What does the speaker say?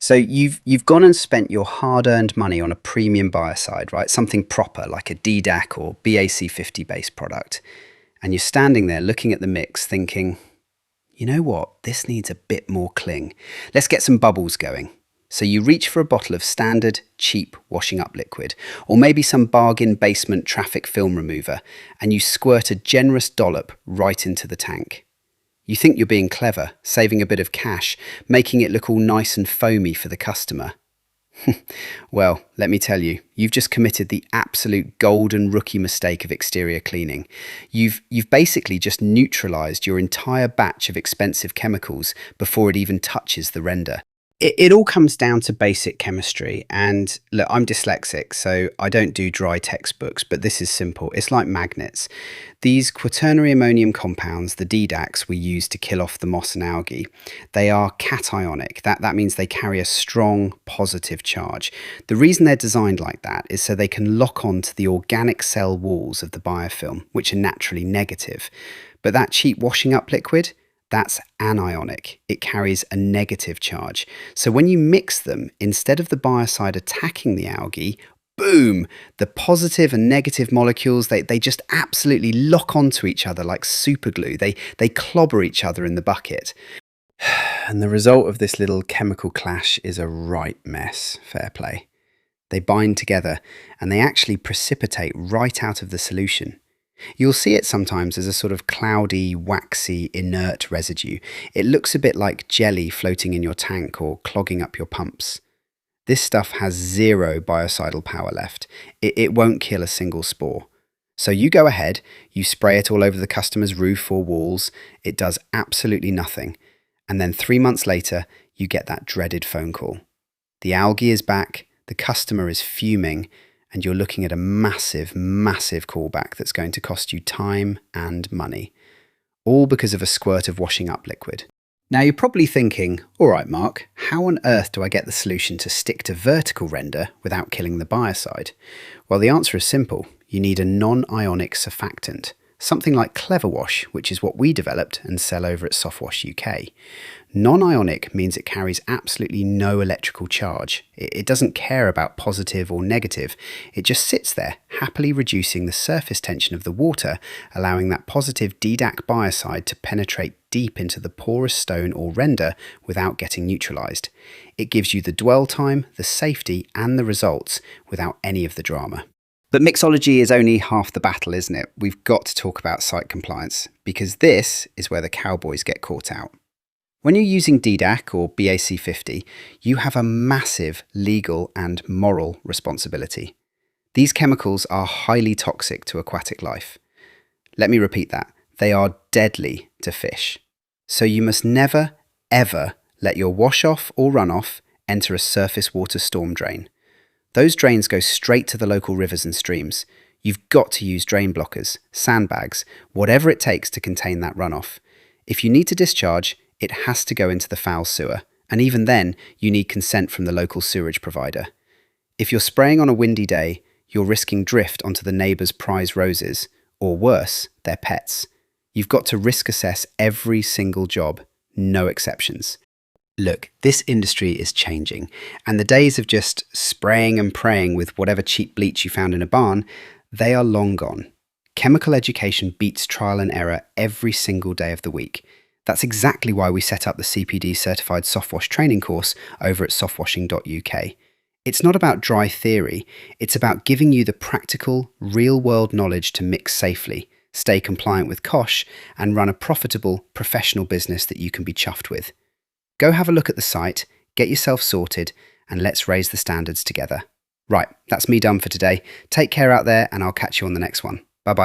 So you've gone and spent your hard-earned money on a premium biocide, right? Something proper like a DDAC or BAC50 based product. And you're standing there looking at the mix thinking, you know what? This needs a bit more cling. Let's get some bubbles going. So you reach for a bottle of standard, cheap washing up liquid, or maybe some bargain basement traffic film remover, and you squirt a generous dollop right into the tank. You think you're being clever, saving a bit of cash, making it look all nice and foamy for the customer. Well, let me tell you, you've just committed the absolute golden rookie mistake of exterior cleaning. You've basically just neutralized your entire batch of expensive chemicals before it even touches the render. It all comes down to basic chemistry, and look, I'm dyslexic, so I don't do dry textbooks, but this is simple. It's like magnets. These quaternary ammonium compounds, the DDACs we use to kill off the moss and algae, they are cationic. That means they carry a strong positive charge. The reason they're designed like that is so they can lock onto the organic cell walls of the biofilm, which are naturally negative. But that cheap washing up liquid, that's anionic. It carries a negative charge. So when you mix them, instead of the biocide attacking the algae, boom, the positive and negative molecules, they just absolutely lock onto each other like super glue. They clobber each other in the bucket. And the result of this little chemical clash is a right mess, fair play. They bind together and they actually precipitate right out of the solution. You'll see it sometimes as a sort of cloudy, waxy, inert residue. It looks a bit like jelly floating in your tank or clogging up your pumps. This stuff has zero biocidal power left. It won't kill a single spore. So you go ahead, you spray it all over the customer's roof or walls. It does absolutely nothing. And then 3 months later, you get that dreaded phone call. The algae is back, the customer is fuming, and you're looking at a massive, massive callback that's going to cost you time and money, all because of a squirt of washing up liquid. Now you're probably thinking, all right, Mark, how on earth do I get the solution to stick to vertical render without killing the biocide? Well, the answer is simple. You need a non-ionic surfactant, something like Clever Wash, which is what we developed and sell over at Softwash UK. Non-ionic means it carries absolutely no electrical charge. It doesn't care about positive or negative. It just sits there, happily reducing the surface tension of the water, allowing that positive DDAC biocide to penetrate deep into the porous stone or render without getting neutralized. It gives you the dwell time, the safety, and the results without any of the drama. But mixology is only half the battle, isn't it? We've got to talk about site compliance, because this is where the cowboys get caught out. When you're using DDAC or BAC50, you have a massive legal and moral responsibility. These chemicals are highly toxic to aquatic life. Let me repeat that. They are deadly to fish. So you must never, ever let your wash-off or runoff enter a surface water storm drain. Those drains go straight to the local rivers and streams. You've got to use drain blockers, sandbags, whatever it takes to contain that runoff. If you need to discharge, it has to go into the foul sewer, and even then, you need consent from the local sewerage provider. If you're spraying on a windy day, you're risking drift onto the neighbour's prize roses, or worse, their pets. You've got to risk assess every single job, no exceptions. Look, this industry is changing, and the days of just spraying and praying with whatever cheap bleach you found in a barn, they are long gone. Chemical education beats trial and error every single day of the week. That's exactly why we set up the CPD certified softwash training course over at softwashing.uk. It's not about dry theory, it's about giving you the practical, real-world knowledge to mix safely, stay compliant with COSH, and run a profitable, professional business that you can be chuffed with. Go have a look at the site, get yourself sorted, and let's raise the standards together. Right, that's me done for today. Take care out there, and I'll catch you on the next one. Bye-bye.